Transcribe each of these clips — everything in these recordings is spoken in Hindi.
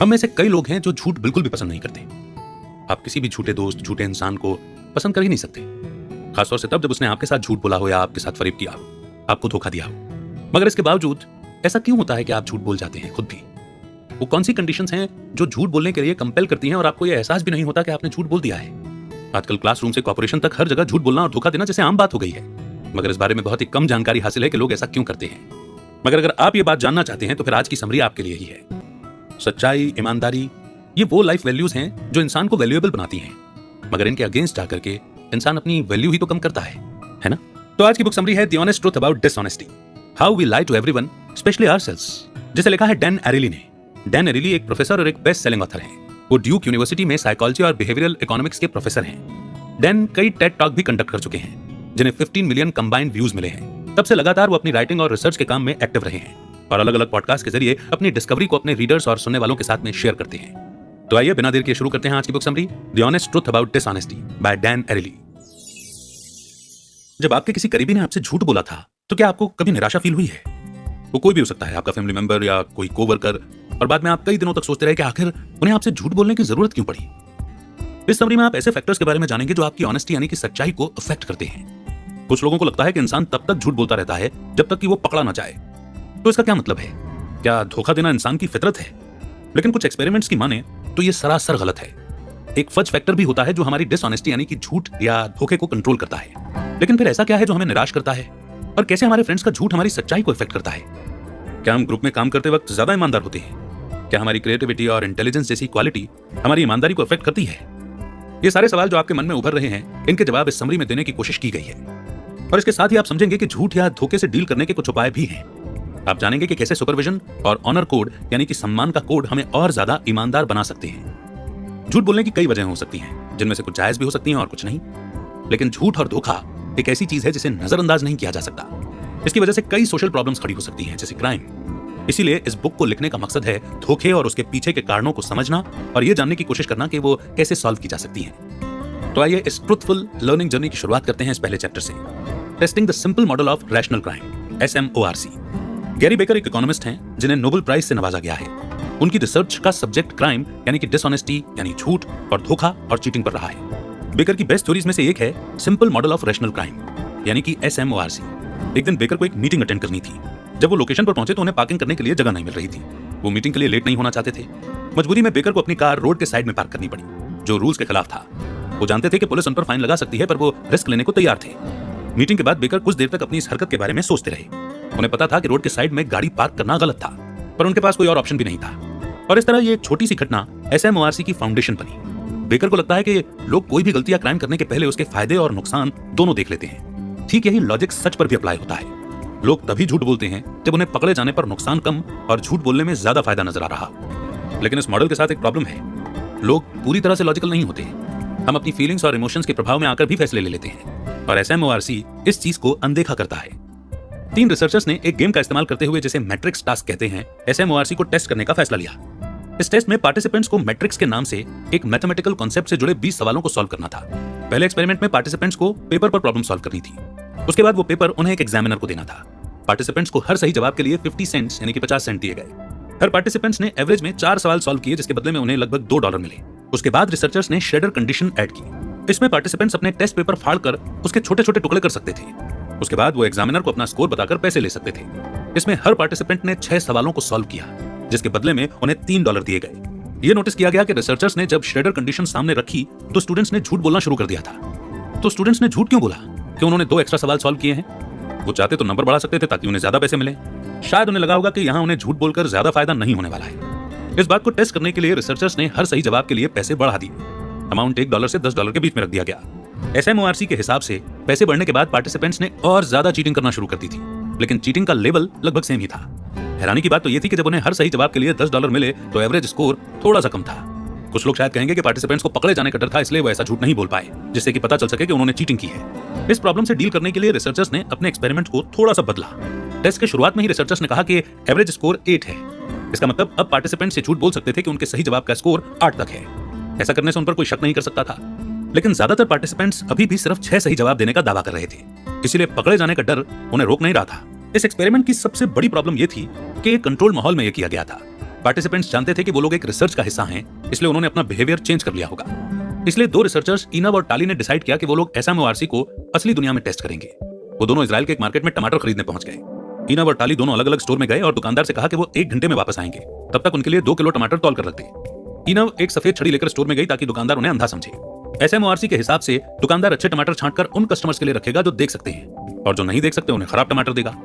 हम में से कई लोग हैं जो झूठ बिल्कुल भी पसंद नहीं करते। आप किसी भी झूठे दोस्त, झूठे इंसान को पसंद कर ही नहीं सकते, खासतौर से तब जब उसने आपके साथ झूठ बोला हो या आपके साथ फरेब किया हो, आपको धोखा दिया हो। मगर इसके बावजूद ऐसा क्यों होता है कि आप झूठ बोल जाते हैं खुद भी? वो कौन सी कंडीशंस हैं जो झूठ बोलने के लिए कंपेल करती हैं और आपको ये एहसास भी नहीं होता कि आपने झूठ बोल दिया है? आजकल क्लासरूम से कॉर्पोरेशन तक हर जगह झूठ बोलना और धोखा देना जैसे आम बात हो गई है, मगर इस बारे में बहुत ही कम जानकारी हासिल है कि लोग ऐसा क्यों करते हैं। मगर अगर आप ये बात जानना चाहते हैं तो फिर आज की समरी आपके लिए ही है। सच्चाई, ईमानदारी, ये वो लाइफ वैल्यूज हैं जो इंसान को वैल्यूएबल बनाती हैं, मगर इनके अगेंस्ट जाकर के इंसान अपनी वैल्यू ही तो कम करता है ना? तो आज की बुक समरी है the honest truth about dishonesty, how we lie to everyone specially ourselves, जिसे लिखा है डैन एरिली ने। डैन एरिली एक प्रोफेसर और एक बेस्ट सेलिंग ऑथर हैं। वो ड्यूक यूनिवर्सिटी में साइकोलॉजी और बिहेवियरल इकोनॉमिक्स के प्रोफेसर हैं। डैन कई टेड टॉक भी कंडक्ट कर चुके हैं जिन्हें 15 मिलियन कंबाइंड व्यूज मिले हैं। तब से लगातार वो अपनी राइटिंग और रिसर्च के काम में एक्टिव रहे हैं और अलग अलग पॉडकास्ट के जरिए अपनी डिस्कवरी को अपने रीडर्स और सुनने वालों के साथ में शेयर करते हैं। तो आइए बिना देर के शुरू करते हैं आज की book summary, the honest truth about dishonesty by Dan Ariely. जब आपके किसी करीबी ने आपसे झूठ बोला था तो क्या आपको कभी निराशा फील हुई है? वो कोई भी हो सकता है, आपका फैमिली मेंबर या कोई कोवर्कर, और बाद में आप कई दिनों तक सोचते रहे कि आखिर उन्हें आपसे झूठ बोलने की जरूरत क्यों पड़ी। इस समरी में आप ऐसे फैक्टर्स के बारे में जानेंगे जो आपकी ऑनेस्टी यानी कि सच्चाई को अफेक्ट करते हैं। कुछ लोगों को लगता है कि इंसान तब तक झूठ बोलता रहता है जब तक कि वो पकड़ा ना जाए। तो इसका क्या मतलब है? क्या धोखा देना इंसान की फितरत है? लेकिन कुछ एक्सपेरिमेंट्स की माने तो ये सरासर गलत है। एक फज फैक्टर भी होता है जो हमारी डिसऑनेस्टी यानी कि झूठ या धोखे को कंट्रोल करता है। लेकिन फिर ऐसा क्या है जो हमें निराश करता है, और कैसे हमारे फ्रेंड्स का झूठ हमारी सच्चाई को इफेक्ट करता है? क्या हम ग्रुप में काम करते वक्त ज्यादा ईमानदार होते हैं? क्या हमारी क्रिएटिविटी और इंटेलिजेंस जैसी क्वालिटी हमारी ईमानदारी को इफेक्ट करती है? ये सारे सवाल जो आपके मन में उभर रहे हैं, इनके जवाब इस समरी में देने की कोशिश की गई है। और इसके साथ ही आप समझेंगे कि झूठ या धोखे से डील करने के कुछ उपाय भी हैं। आप जानेंगे कि कैसे सुपरविजन और ऑनर कोड यानी कि सम्मान का कोड हमें और ज्यादा ईमानदार बना सकते हैं। झूठ बोलने की कई वजह हो सकती हैं, जिनमें से कुछ जायज भी हो सकती हैं और कुछ नहीं। लेकिन झूठ और धोखा एक ऐसी चीज है जिसे नजरअंदाज नहीं किया जा सकता। इसकी वजह से कई सोशल प्रॉब्लम्स खड़ी हो सकती हैं, जैसे क्राइम। इसीलिए इस बुक को लिखने का मकसद है धोखे और उसके पीछे के कारणों को समझना और ये जानने की कोशिश करना कि वो कैसे सॉल्व की जा सकती हैं। तो आइए इस ट्रूथफुल लर्निंग जर्नी की शुरुआत करते हैं इस पहले चैप्टर से, testing the simple model of rational crime, SMORC। Gary baker एक इकोनॉमिस्ट हैं जिन्हें नोबेल प्राइज से नवाजा गया है। उनकी रिसर्च का सब्जेक्ट क्राइम यानी कि डिसऑनेस्टी यानी झूठ और धोखा और चीटिंग पर रहा है। बेकर की बेस्ट थ्योरीज में से एक है simple model of rational crime यानी कि SMORC। एक दिन बेकर को एक मीटिंग अटेंड करनी थी। जब वो लोकेशन पर पहुंचे तो उन्हें पार्किंग करने के लिए जगह नहीं मिल रही थी। वो मीटिंग के लिए लेट नहीं होना चाहते थे। मजबूरी में बेकर को अपनी कार रोड के साइड में पार्क करनी पड़ी, जो रूल्स के खिलाफ था। वो जानते थे कि पुलिस उन पर फाइन लगा सकती है, पर वो रिस्क लेने को तैयार थे। मीटिंग के बाद बेकर कुछ देर तक अपनी इस हरकत के बारे में सोचते रहे। उन्हें पता था कि रोड के साइड में गाड़ी पार्क करना गलत था, पर उनके पास कोई और ऑप्शन भी नहीं था। और इस तरह ये छोटी सी घटना SMORC की फाउंडेशन बनी। बेकर को लगता है कि लोग कोई भी गलती या क्राइम करने के पहले उसके फायदे और नुकसान दोनों देख लेते हैं। ठीक यही लॉजिक सच पर भी अप्लाई होता है। लोग तभी झूठ बोलते हैं जब उन्हें पकड़े जाने पर नुकसान कम और झूठ बोलने में ज्यादा फायदा नजर आ रहा हो। लेकिन इस मॉडल के साथ एक प्रॉब्लम है, लोग पूरी तरह से लॉजिकल नहीं होते। हम अपनी फीलिंग्स और इमोशंस के प्रभाव में आकर भी फैसले ले लेते हैं, और SMORC इस चीज को अनदेखा करता है। 3 रिसर्चर्स ने एक गेम का इस्तेमाल करते हुए, जिसे मैट्रिक्स टास्क कहते हैं, SMORC को टेस्ट करने का फैसला लिया। इस टेस्ट में पार्टिसिपेंट्स को मैट्रिक्स के नाम से एक मैथमेटिकल कॉन्सेप्ट से जुड़े 20 सवालों को सॉल्व करना था। पहले एक्सपेरिमेंट में पार्टिसिपेंट्स को पेपर पर प्रॉब्लम सॉल्व करनी थी। उसके बाद वो पेपर उन्हें एक एग्जामिनर को देना था। पार्टिसिपेंट्स को हर सही जवाब के लिए 50 सेंट्स यानी कि 50 सेंट दिए गए। हर पार्टिसिपेंट्स ने एवरेज में 4 सवाल सॉल्व किए, जिसके बदले में उन्हें लगभग $2 मिले। उसके बाद रिसर्चर्स ने शेडर कंडीशन ऐड की। इसमें पार्टिसिपेंट्स अपने टेस्ट पेपर फाड़कर उसके छोटे छोटे टुकड़े कर सकते थे। उसके बाद वो एग्जामिनर को अपना स्कोर बताकर पैसे ले सकते थे। इसमें हर पार्टिसिपेंट ने 6 सवालों को सॉल्व किया, जिसके बदले में उन्हें $3 दिए गए। ये नोटिस किया गया कि रिसर्चर्स ने जब शेडर कंडीशन सामने रखी तो स्टूडेंट्स ने झूठ बोलना शुरू कर दिया था। तो स्टूडेंट्स ने झूठ क्यों बोला? कि उन्होंने 2 एक्स्ट्रा सवाल सॉल्व किए हैं। वो चाहते तो नंबर बढ़ा सकते थे ताकि उन्हें ज्यादा पैसे मिले। शायद उन्हें लगा होगा कि यहाँ उन्हें झूठ बोलकर ज्यादा फायदा नहीं होने वाला है। इस बात को टेस्ट करने के लिए रिसर्चर्स ने हर सही जवाब के लिए पैसे बढ़ा दिए। अमाउंट $1 से $10 के बीच में रख दिया गया। SMORC के हिसाब से पैसे बढ़ने के बाद पार्टिसिपेंट्स ने और ज्यादा चीटिंग करना शुरू कर दी थी, लेकिन चीटिंग का लेवल लगभग सेम ही था। हैरानी की बात तो ये थी कि जब उन्हें हर सही जवाब के लिए $10 मिले तो एवरेज स्कोर थोड़ा सा कम था। कुछ लोग शायद कहेंगे कि पार्टिसिपेंट्स को पकड़े जाने का डर था, इसलिए वो ऐसा झूठ नहीं बोल पाए, जिससे कि पता चल सके कि उन्होंने चीटिंग की है। इस प्रॉब्लम से डील करने के लिए रिसर्चर्स ने अपने एक्सपेरिमेंट को थोड़ा सा बदला। टेस्ट के शुरुआत में ही रिसर्चर्स ने कहा कि एवरेज स्कोर 8 है। इसका मतलब अब पार्टिसिपेंट्स ये झूठ बोल सकते थे कि उनके सही जवाब का स्कोर 8 तक है। ऐसा करने से उन पर कोई शक नहीं कर सकता था। लेकिन ज्यादातर पार्टिसिपेंट्स अभी भी सिर्फ 6 सही जवाब देने का दावा कर रहे थे, इसीलिए पकड़े जाने का डर उन्हें रोक नहीं रहा था। इस एक्सपेरिमेंट की सबसे बड़ी प्रॉब्लम यह थी कि कंट्रोल माहौल में यह किया गया था। पार्टिसिपेंट्स जानते थे कि वो लोग एक रिसर्च का हिस्सा हैं, इसलिए उन्होंने अपना बिहेवियर चेंज कर लिया होगा। इसलिए दो रिसर्चर्स इनव और टाली ने डिसाइड किया कि वो लोग एसएमओआरसी को असली दुनिया में टेस्ट करेंगे। वो दोनों इजराइल के एक मार्केट में टमाटर खरीदने पहुंच गए। इनव और टाली दोनों अलग अलग स्टोर में गए और दुकानदार से कहा कि वो 1 घंटे में वापस आएंगे, तब तक उनके लिए 2 किलो टमाटर तौल कर रख दे। इनव एक सफेद छड़ी लेकर स्टोर में गई ताकि दुकानदार उन्हें अंधा समझे। एसएमओआरसी के हिसाब से दुकानदार अच्छे टमाटर छांटकर उन कस्टमर्स के लिए रखेगा जो देख सकते हैं, और जो नहीं देख सकते उन्हें खराब टमाटर देगा।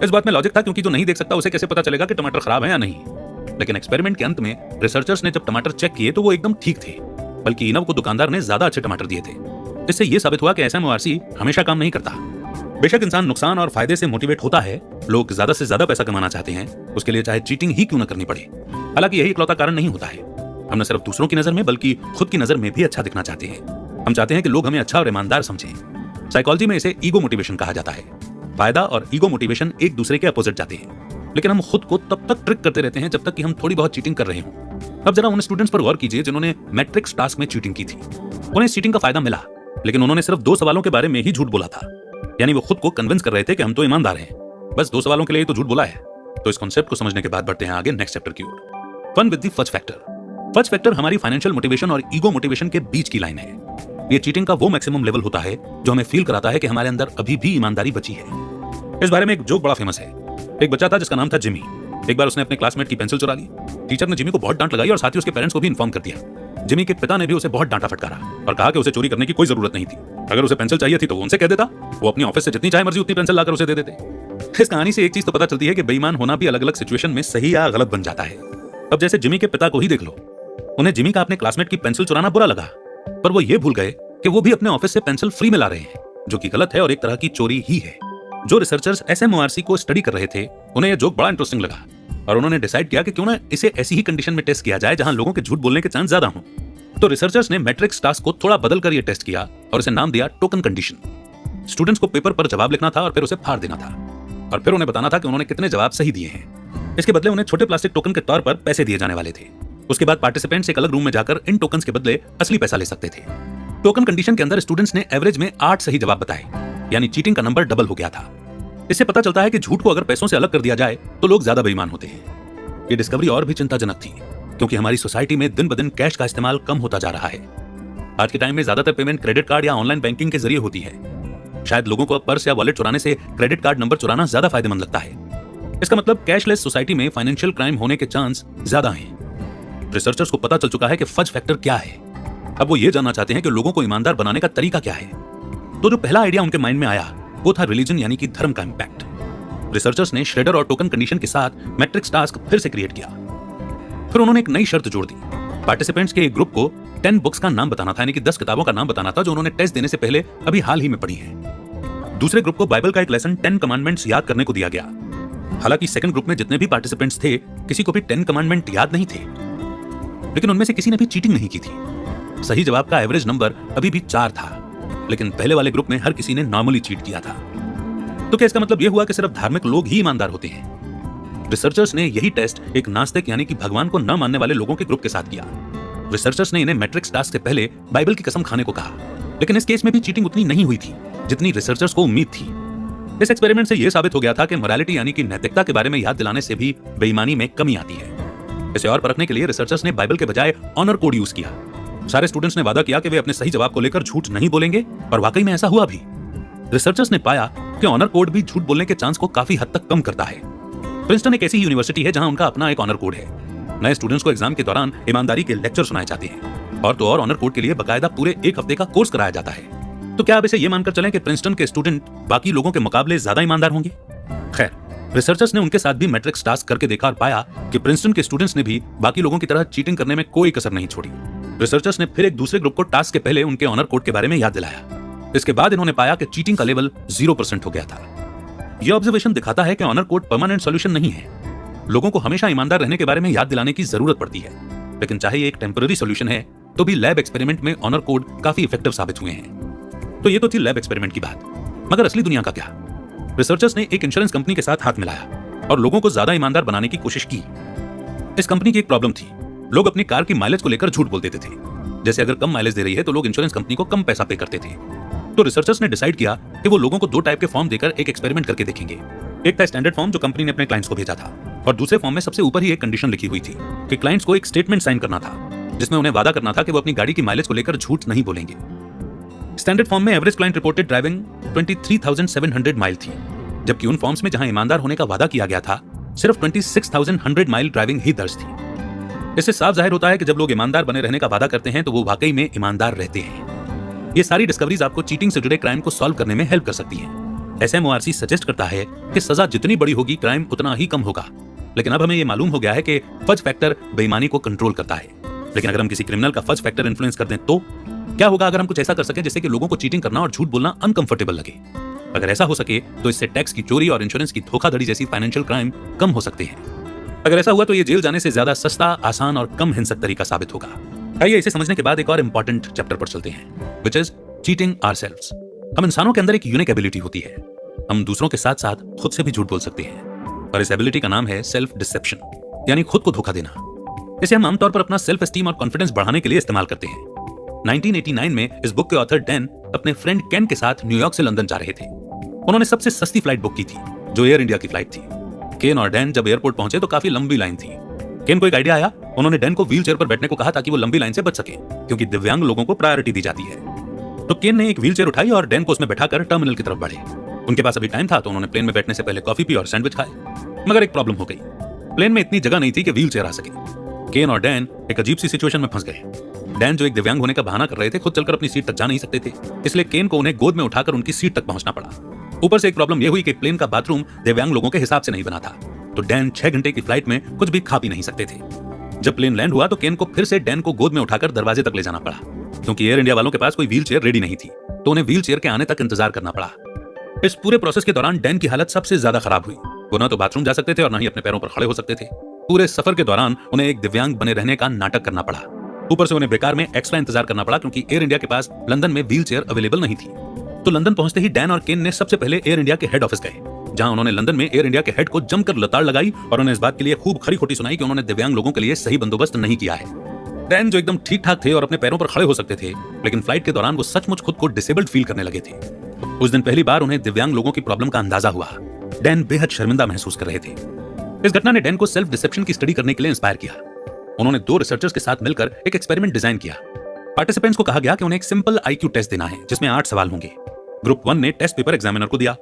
इस बात में लॉजिक था, क्योंकि जो नहीं देख सकता उसे कैसे पता चलेगा कि टमाटर खराब है या नहीं। लेकिन एक्सपेरिमेंट के अंत में रिसर्चर्स ने जब टमाटर चेक किए तो वो एकदम ठीक थे, बल्कि इनव को दुकानदार ने ज्यादा अच्छे टमाटर दिए थे। इससे यह साबित हुआ कि एसएमओआरसी हमेशा काम नहीं करता। बेशक इंसान नुकसान और फायदे से मोटिवेट होता है, लोग ज्यादा से ज्यादा पैसा कमाना चाहते हैं, उसके लिए चाहे चीटिंग ही क्यों न करनी पड़े। हालांकि यही इकलौता कारण नहीं होता है। हम न सिर्फ दूसरों की नजर में बल्कि खुद की नजर में भी अच्छा दिखना चाहते हैं। हम चाहते हैं कि लोग हमें अच्छा और ईमानदार समझें। साइकोलॉजी में इसे ईगो मोटिवेशन कहा जाता है। फायदा और ईगो मोटिवेशन एक दूसरे के अपोजिट जाते हैं, लेकिन हम खुद को तब तक ट्रिक करते रहते हैं जब तक कि हम थोड़ी बहुत चीटिंग कर रहे हों। अब जरा उन स्टूडेंट्स पर गौर कीजिए जिन्होंने मैट्रिक्स टास्क में चीटिंग की थी। उन्हें इस चीटिंग का फायदा मिला, लेकिन उन्होंने सिर्फ 2 सवालों के बारे में ही झूठ बोला था। यानी वो खुद को कन्विंस कर रहे थे कि हम तो ईमानदार हैं, बस 2 सवालों के लिए तो झूठ बोला है। तो इस कॉन्सेप्ट को समझने के बाद बढ़ते हैं आगे नेक्स्ट चैप्टर की ओर। Fun with the fudge factor. Fudge factor हमारी फाइनेंशियल मोटिवेशन और ईगो मोटिवेशन के बीच की लाइन है। ये चीटिंग का वो मैक्सिमम लेवल होता है जो हमें फील कराता है कि हमारे अंदर अभी भी ईमानदारी बची है। इस बारे में एक जोक बड़ा फेमस है। एक बच्चा था जिसका नाम था जिमी। एक बार उसने अपने क्लासमेट की पेंसिल चुरा ली। टीचर ने जिमी को बहुत डांट लगाई और साथ ही उसके पेरेंट्स को भी इन्फॉर्म कर दिया। जिमी के पिता ने भी उसे बहुत डांटा फटकारा और कहा कि उसे चोरी करने की कोई जरूरत नहीं थी। अगर उसे पेंसिल चाहिए थी तो वो उनसे कह देता, वो अपनी ऑफिस से जितनी चाहे मर्जी उतनी पेंसिल लाकर उसे दे देते। इस कहानी से एक चीज तो पता चलती है कि बेईमान होना भी अलग अलग सिचुएशन में सही या गलत बन जाता है। अब जैसे जिमी के पिता को ही देख लो। उन्हें जिमी का अपने क्लासमेट की पेंसिल चुराना बुरा लगा, पर वो ये भूल गए कि वो भी अपने ऑफिस से पेंसिल फ्री में ला रहे हैं, जो कि गलत है और एक तरह की चोरी ही है। जो रिसर्चर्स एसएमओआरसी को स्टडी कर रहे थे, उन्हें यह जोक बड़ा इंटरेस्टिंग लगा और उन्होंने डिसाइड किया कि क्यों ना इसे ऐसी ही कंडीशन में टेस्ट किया जाए जहां लोगों के झूठ बोलने के चांस ज्यादा हों। तो रिसर्चर्स ने मैट्रिक्स टास्क को थोड़ा बदलकर यह टेस्ट किया और इसे नाम दिया टोकन कंडीशन। स्टूडेंट्स को पेपर पर जवाब लिखना था और फिर उसे फाड़ देना था, और फिर उन्हें बताना था कि उन्होंने कितने जवाब सही दिए हैं। इसके बदले उन्हें छोटे प्लास्टिक टोकन के तौर पर पैसे दिए जाने वाले थे। उसके बाद पार्टिसिपेंट्स एक अलग रूम में जाकर इन टोकन्स के बदले असली पैसा ले सकते थे। टोकन कंडीशन के अंदर स्टूडेंट्स ने एवरेज में 8 सही जवाब बताए, यानी चीटिंग का नंबर डबल हो गया था। इससे पता चलता है कि झूठ को अगर पैसों से अलग कर दिया जाए तो लोग ज्यादा बेईमान होते हैं। ये डिस्कवरी और भी चिंताजनक थी, क्योंकि हमारी सोसाइटी में दिन ब दिन कैश का इस्तेमाल कम होता जा रहा है। आज के टाइम में ज्यादातर पेमेंट क्रेडिट कार्ड या ऑनलाइन बैंकिंग के जरिए होती है। शायद लोगों को पर्स या वॉलेट चुराने से क्रेडिट कार्ड नंबर चुराना ज्यादा फायदेमंद लगता है। इसका मतलब कैशलेस सोसाइटी में फाइनेंशियल क्राइम होने के चांस ज्यादा हैं। रिसर्चर्स को पता चल चुका है कि फज फैक्टर क्या है। अब वो ये जानना चाहते हैं कि लोगों को ईमानदार बनाने का तरीका क्या है। तो जो पहला आइडिया उनके माइंड में आया वो था रिलीजन, यानी कि धर्म का इंपैक्ट। रिसर्चर्स ने श्रेडर और टोकन कंडीशन के साथ मैट्रिक्स टास्क फिर से क्रिएट किया। फिर उन्होंने एक नई शर्त जोड़ दी। पार्टिसिपेंट्स के एक ग्रुप को 10 बुक्स का नाम बताना था, यानी कि 10 किताबों का नाम बताना था जो उन्होंने टेस्ट देने से पहले अभी हाल ही में पढ़ी है। दूसरे ग्रुप को बाइबल का एक लेसन 10 कमांडमेंट्स याद करने को दिया गया। हालांकि सेकंड ग्रुप में जितने भी पार्टिसिपेंट्स थे, किसी को भी 10 कमांडमेंट याद नहीं थे, लेकिन उनमें से किसी ने भी चीटिंग नहीं की थी। सही जवाब का एवरेज नंबर अभी भी 4 था, लेकिन पहले वाले ग्रुप में हर किसी ने नॉर्मली चीट किया था। तो क्या इसका मतलब यह हुआ कि सिर्फ धार्मिक लोग ही ईमानदार होते हैं? रिसर्चर्स ने यही टेस्ट एक नास्तिक, यानी कि भगवान को न मानने वाले लोगों के ग्रुप के साथ किया। रिसर्चर्स ने इन्हें मैट्रिक्स टास्क से पहले बाइबल की कसम खाने को कहा, लेकिन इस केस में भी चीटिंग उतनी नहीं हुई थी जितनी रिसर्चर्स को उम्मीद थी। इस एक्सपेरिमेंट से यह साबित हो गया था कि मोरालिटी, यानी कि नैतिकता के बारे में याद दिलाने से भी बेईमानी में कमी आती है। इसे और परखने के लिए रिसर्चर्स ने बाइबल के बजाय ऑनर कोड यूज किया। सारे स्टूडेंट्स ने वादा किया कि वे अपने सही जवाब को लेकर झूठ नहीं बोलेंगे, और वाकई में ऐसा हुआ भी। रिसर्चर्स ने पाया कि ऑनर कोड भी झूठ बोलने के चांस को काफी हद तक कम करता है। प्रिंसटन एक ऐसी यूनिवर्सिटी है जहां उनका अपना एक ऑनर कोड है। नए स्टूडेंट्स को एग्जाम के दौरान ईमानदारी के लेक्चर सुनाए जाते हैं, और तो और ऑनर कोड के लिए बकायदा पूरे 1 हफ्ते का कोर्स कराया जाता है। तो क्या आप इसे ये मानकर चलें कि प्रिंसटन के स्टूडेंट बाकी लोगों के मुकाबले ज्यादा ईमानदार होंगे? खैर, रिसर्चर्स ने उनके साथ भी मैट्रिक्स टास्क करके देखा और पाया कि प्रिंसटन के स्टूडेंट्स ने भी बाकी लोगों की तरह चीटिंग करने में कोई कसर नहीं छोड़ी। रिसर्चर्स ने फिर एक दूसरे ग्रुप को टास्क के पहले उनके ऑनर कोड के बारे में याद दिलाया। इसके बाद इन्होंने पाया कि चीटिंग का लेवल 0% हो गया था। यह ऑब्जर्वेशन दिखाता है कि ऑनर कोड परमानेंट सॉल्यूशन नहीं है। लोगों को हमेशा ईमानदार रहने के बारे में याद दिलाने की जरूरत पड़ती है, लेकिन चाहे ये एक टेम्पररी सॉल्यूशन है तो भी लैब एक्सपेरिमेंट में ऑनर कोड काफी इफेक्टिव साबित हुए हैं। तो ये तो थी लैब एक्सपेरिमेंट की बात, मगर असली दुनिया का क्या? रिसर्चर्स ने एक इंश्योरेंस कंपनी के साथ हाथ मिलाया और लोगों को ज्यादा ईमानदार बनाने की कोशिश की। इस कंपनी की एक प्रॉब्लम थी, लोग अपनी कार की माइलेज को लेकर झूठ बोल देते थे। जैसे अगर कम माइलेज दे रही है तो लोग इंश्योरेंस कंपनी को कम पैसा पे करते थे। तो रिसर्चर्स ने डिसाइड किया कि वो लोगों को 2 टाइप के फॉर्म देकर एक एक्सपेरिमेंट करके देखेंगे। एक था स्टैंडर्ड फॉर्म जो कंपनी ने अपने क्लाइंट्स को भेजा था, और दूसरे फॉर्म में सबसे ऊपर ही एक कंडीशन लिखी हुई थी कि क्लाइंट्स को एक स्टेटमेंट साइन करना था जिसमें उन्हें वादा करना था कि वो अपनी गाड़ी की माइलेज को लेकर झूठ नहीं बोलेंगे। स्टैंडर्ड फॉर्म में average client reported driving 23,700 mile थी, जबकि उन फॉर्म्स में जहां ईमानदार होने का वादा किया गया था सिर्फ 26,100 माइल ड्राइविंग ही दर्ज थी। इससे साफ जाहिर होता है कि जब लोग ईमानदार बने रहने का वादा करते हैं तो वो वाकई में ईमानदार रहते हैं। ये सारी डिस्कवरीज आपको चीटिंग से जुड़े क्राइम को सॉल्व करने में हेल्प कर सकती हैं। SMORC सजेस्ट करता है कि सजा जितनी बड़ी होगी क्राइम उतना ही कम होगा, लेकिन अब हमें ये मालूम हो गया है कि फज फैक्टर बेईमानी को कंट्रोल करता है। लेकिन अगर हम किसी क्रिमिनल का फज फैक्टर इन्फ्लुएंस कर दें तो क्या होगा अगर हम कुछ ऐसा कर सकें जिससे कि लोगों को चीटिंग करना और झूठ बोलना अनकंफर्टेबल लगे? अगर ऐसा हो सके तो इससे टैक्स की चोरी और इंश्योरेंस की धोखाधड़ी जैसी फाइनेंशियल क्राइम कम हो सकते हैं। अगर ऐसा हुआ तो ये जेल जाने से ज्यादा सस्ता, आसान और कम हिंसक तरीका साबित होगा। आइए इसे समझने के बाद एक और इंपॉर्टेंट चैप्टर पर चलते हैं, विच इज चीटिंग आवरसेल्व्स। हम इंसानों के अंदर एक यूनिक एबिलिटी होती है, हम दूसरों के साथ साथ खुद से भी झूठ बोल सकते हैं, और इस एबिलिटी का नाम है सेल्फ डिसेप्शन, यानी खुद को धोखा देना। इसे हम आमतौर पर अपना सेल्फ एस्टीम और कॉन्फिडेंस बढ़ाने के लिए इस्तेमाल करते हैं। 1989 में इस बुक के ऑथर डैन अपने फ्रेंड केन के साथ न्यूयॉर्क से लंदन जा रहे थे। उन्होंने सबसे सस्ती फ्लाइट बुक की थी, जो एयर इंडिया की फ्लाइट थी। केन और डैन जब एयरपोर्ट पहुंचे तो काफी लंबी लाइन थी। केन को एक आइडिया आया, उन्होंने डैन को व्हील चेयर पर बैठने को कहा ताकि वो लंबी लाइन से बच सके, क्योंकि दिव्यांग लोगों को प्रायोरिटी दी जाती है। तो केन ने एक व्हील चेयर उठाई और डैन को उसमें बैठाकर टर्मिनल की तरफ बढ़े। उनके पास अभी टाइम था तो उन्होंने प्लेन में बैठने से पहले कॉफी पी और सैंडविच खाए। मगर एक प्रॉब्लम हो गई, प्लेन में इतनी जगह नहीं थी कि व्हील चेयर आ सके। केन और डैन एक अजीब सी सिचुएशन में फंस गए। डैन, जो एक दिव्यांग होने का बहाना कर रहे थे, खुद चलकर अपनी सीट तक जा नहीं सकते थे, इसलिए केन को उन्हें गोद में उठाकर उनकी सीट तक पहुंचना पड़ा। ऊपर से एक प्रॉब्लम यह हुई कि प्लेन का बाथरूम दिव्यांग लोगों के हिसाब से नहीं बना था, तो डैन 6 घंटे की फ्लाइट में कुछ भी खा पी नहीं सकते थे। जब प्लेन लैंड हुआ तो केन को फिर से डैन को गोद में उठाकर दरवाजे तक ले जाना पड़ा, क्योंकि एयर इंडिया वालों के पास कोई व्हील चेयर रेडी नहीं थी, तो उन्हें व्हील चेयर के आने तक इंतजार करना पड़ा। इस पूरे प्रोसेस के दौरान डैन की हालत सबसे ज्यादा खराब हुई। वो ना तो बाथरूम जा सकते थे और ना ही अपने पैरों पर खड़े हो सकते थे। पूरे सफर के दौरान उन्हें एक दिव्यांग बने रहने का नाटक करना पड़ा। ऊपर से उन्हें बेकार में एक्स्ट्रा इंतजार करना पड़ा, क्योंकि एयर इंडिया के पास लंदन में व्हील चेयर अवेलेबल नहीं थी। तो लंदन पहुंचते ही डैन और केन ने सबसे पहले एयर इंडिया के हेड ऑफिस गए, जहां उन्होंने लंदन में एयर इंडिया के हेड को जमकर लताड़ लगाई और उन्हें इस बात के लिए खूब खरी खोटी सुनाई कि उन्होंने दिव्यांग लोगों के लिए सही बंदोबस्त नहीं किया है। डैन, जो एकदम ठीक ठाक थे और अपने पैरों पर खड़े हो सकते थे, लेकिन फ्लाइट के दौरान वो सचमुच खुद को डिसेबल्ड फील करने लगे थे। उस दिन पहली बार उन्हें दिव्यांग लोगों की प्रॉब्लम का अंदाजा हुआ। डैन बेहद शर्मिंदा महसूस कर रहे थे। इस घटना ने डैन को सेल्फ डिसेप्शन की स्टडी करने के लिए इंस्पायर किया। उन्होंने 2 रिसर्चर्स के साथ मिलकर एक एक्सपेरिमेंट डिजाइन किया। पार्टिसिपेंट्स को कहा गया कि उन्हें एक सिंपल IQ टेस्ट देना है, जिसमें 8 सवाल होंगे। ग्रुप 1 ने टेस्ट पेपर एग्जामिनर को दिया।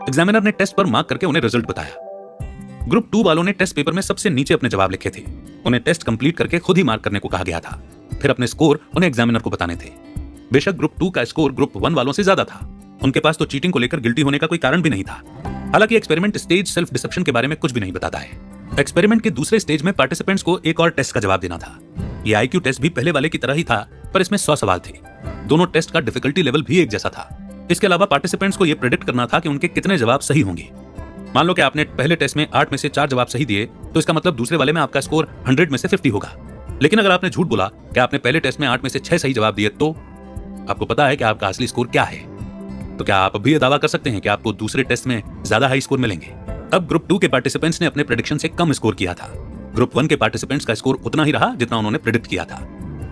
एग्जामिनर ने टेस्ट पर मार्क करके उन्हें रिजल्ट बताया। ग्रुप 2 वालों ने टेस्ट पेपर में सबसे नीचे अपने जवाब लिखे थे। उन्हें टेस्ट कंप्लीट करके खुद ही मार्क करने को कहा गया था। फिर अपने स्कोर उन्हें एग्जामिनर को बताने थे। बेशक ग्रुप 2 का स्कोर ग्रुप 1 वालों से ज्यादा था, उनके पास तो चीटिंग को लेकर गिल्टी होने का कोई कारण भी नहीं था। हालांकि एक्सपेरिमेंट स्टेज सेल्फ डिसेप्शन के बारे में कुछ भी नहीं बताता है। एक्सपेरिमेंट के दूसरे स्टेज में पार्टिसिपेंट्स को एक और टेस्ट का जवाब देना था। ये IQ टेस्ट भी पहले वाले की तरह ही था, पर इसमें 100 सवाल थे। दोनों टेस्ट का डिफिकल्टी लेवल भी एक जैसा था। इसके अलावा पार्टिसिपेंट्स को यह प्रेडिक्ट करना था कि उनके कितने जवाब सही होंगे। मान लो कि आपने पहले टेस्ट में 8 में से 4 जवाब सही दिए, तो इसका मतलब दूसरे वाले में आपका स्कोर 100 में से 50 होगा। लेकिन अगर आपने झूठ बोला कि आपने पहले टेस्ट में 8 में से 6 सही जवाब दिए, तो आपको पता है कि आपका असली स्कोर क्या है। तो क्या आप भी यह दावा कर सकते हैं कि आपको दूसरे टेस्ट में ज्यादा हाई स्कोर मिलेंगे? अब ग्रुप 2 के पार्टिसिपेंट्स ने अपने प्रेडिक्शन से कम स्कोर किया था। ग्रुप 1 के पार्टिसिपेंट्स का स्कोर उतना ही रहा जितना उन्होंने प्रेडिक्ट किया था।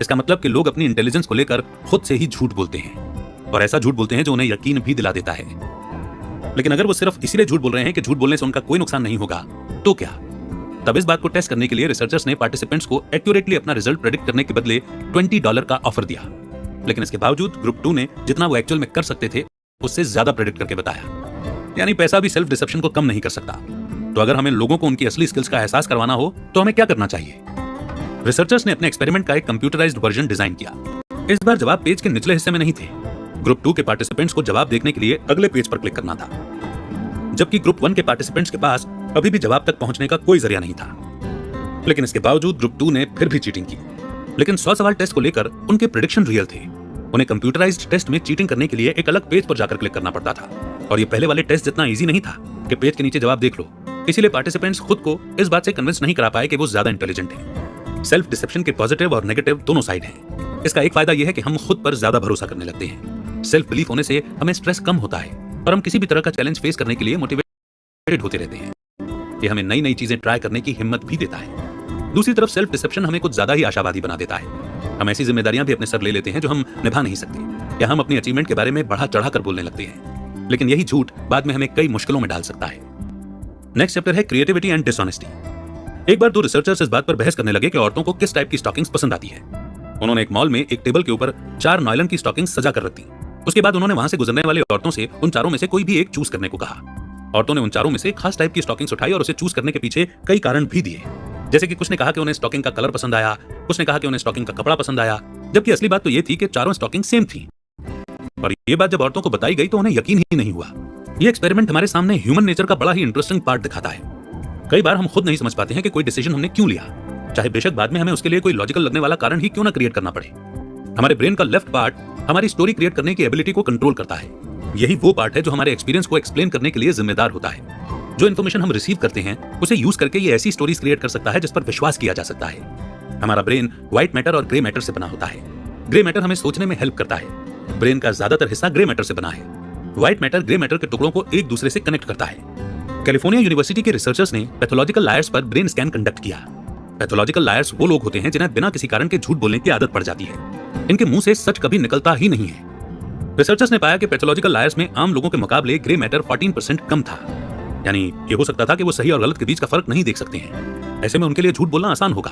इसका मतलब कि लोग अपनी इंटेलिजेंस को लेकर खुद से ही झूठ बोलते हैं, और ऐसा झूठ बोलते हैं जो उन्हें यकीन भी दिला देता है। लेकिन अगर वो सिर्फ इसीलिए झूठ बोल रहे हैं कि झूठ बोलने से उनका कोई नुकसान नहीं होगा, तो क्या? तब इस बात को टेस्ट करने के लिए रिसर्चर्स ने पार्टिसिपेंट्स को एक्यूरेटली अपना रिजल्ट प्रेडिक्ट करने के बदले $20 का ऑफर दिया। लेकिन इसके बावजूद ग्रुप 2 ने जितना वो एक्चुअल में कर सकते थे उससे ज्यादा प्रेडिक्ट करके बताया। यानी पैसा भी सेल्फ डिसेप्शन को कम नहीं कर सकता। तो अगर हमें लोगों को उनकी असली स्किल्स का एहसास करवाना हो तो हमें क्या करना चाहिए? रिसर्चर्स ने अपने एक्सपेरिमेंट का एक कंप्यूटराइज्ड वर्जन डिजाइन किया। इस बार जवाब पेज के निचले हिस्से में नहीं थे। ग्रुप 2 के पार्टिसिपेंट्स को जवाब देखने के लिए अगले पेज पर क्लिक करना था, जबकि ग्रुप 1 के पार्टिसिपेंट्स के पास अभी भी जवाब तक पहुंचने का कोई जरिया नहीं था। लेकिन इसके बावजूद ग्रुप 2 ने फिर भी चीटिंग की। लेकिन 100 सवाल टेस्ट को लेकर उनके प्रेडिक्शन रियल थे। उन्हें कंप्यूटराइज्ड टेस्ट में चीटिंग करने के लिए एक अलग पेज पर जाकर क्लिक करना पड़ता था, और ये पहले वाले टेस्ट जितना इजी नहीं था कि पेज के नीचे जवाब देख लो। इसीलिए पार्टिसिपेंट्स खुद को इस बात से कन्विंस नहीं करा पाए कि वो ज्यादा इंटेलिजेंट हैं। सेल्फ डिसेप्शन के पॉजिटिव और नेगेटिव दोनों साइड हैं। इसका एक फायदा यह है कि हम खुद पर ज्यादा भरोसा करने लगते हैं। सेल्फ बिलीफ होने से हमें स्ट्रेस कम होता है और हम किसी भी तरह का चैलेंज फेस करने के लिए मोटिवेटेड होते रहते हैं। ये हमें नई नई चीजें ट्राई करने की हिम्मत भी देता है। दूसरी तरफ सेल्फ डिसेप्शन हमें कुछ ज्यादा ही आशावादी बना देता है। हम ऐसी जिम्मेदारियां भी अपने सर ले लेते हैं जो हम निभा नहीं सकते, या हम अपनी अचीवमेंट के बारे में बढ़ा चढ़ा कर बोलने लगते हैं। लेकिन यही झूठ बाद में हमें कई मुश्किलों में डाल सकता है। नेक्स्ट चैप्टर है क्रिएटिविटी एंड डिसऑनेस्टी। एक बार दो रिसर्चर्स इस बात पर बहस करने लगे कि औरतों को किस टाइप की स्टॉकिंग्स पसंद आती है। उन्होंने एक मॉल में एक टेबल के ऊपर 4 नायलॉन की स्टॉकिंग्स सजा कर रख दी। उसके बाद उन्होंने वहां से गुजरने वाली औरतों से उन चारों में से कोई भी एक चूज करने को कहा। औरतों ने उन चारों में से खास टाइप की स्टॉकिंग्स उठाई और उसे चूज करने के पीछे कई कारण भी दिए, जैसे कि कुछ ने कहा कि उन्हें स्टॉकिंग का कलर पसंद आया, कुछ ने कहा कि उन्हें स्टॉकिंग का कपड़ा पसंद आया, जबकि असली बात तो ये थी कि चारों स्टॉकिंग सेम थी। और ये बात जब औरतों को बताई गई तो उन्हें यकीन ही नहीं हुआ। ये एक्सपेरिमेंट हमारे सामने ह्यूमन नेचर का बड़ा ही इंटरेस्टिंग पार्ट दिखाता है। कई बार हम खुद नहीं समझ पाते हैं कि कोई डिसीजन हमने क्यों लिया, चाहे बेशक बाद में हमें उसके लिए कोई लॉजिकल लगने वाला कारण ही क्यों ना क्रिएट करना पड़े। हमारे ब्रेन का लेफ्ट पार्ट हमारी स्टोरी क्रिएट करने की एबिलिटी को कंट्रोल करता है। यही वो पार्ट है जो हमारे एक्सपीरियंस को एक्सप्लेन करने के लिए जिम्मेदार होता है। जो इन्फॉर्मेशन हम रिसीव करते हैं उसे यूज करके ये ऐसी स्टोरीज क्रिएट कर सकता है जिस पर विश्वास किया जा सकता है। हमारा ब्रेन व्हाइट मैटर और ग्रे मैटर से बना होता है। ग्रे मैटर हमें सोचने में हेल्प करता है। ब्रेन का ज्यादातर हिस्सा ग्रे मैटर से बना है। व्हाइट मैटर ग्रे मैटर के टुकड़ों को एक दूसरे से कनेक्ट करता है। कैलिफोर्निया यूनिवर्सिटी के रिसर्चर्स ने पैथोलॉजिकल लायर्स पर ब्रेन स्कैन कंडक्ट किया। पैथोलॉजिकल लायर्स वो लोग होते हैं जिन्हें बिना किसी कारण के झूठ बोलने की आदत पड़ जाती है। इनके मुंह से सच कभी निकलता ही नहीं है। रिसर्चर्स ने पाया कि पैथोलॉजिकल लायर्स में आम लोगों के मुकाबले ग्रे मैटर 14% कम था। यानी ये हो सकता था कि वो सही और गलत के बीच का फर्क नहीं देख सकते हैं। ऐसे में उनके लिए झूठ बोलना आसान होगा।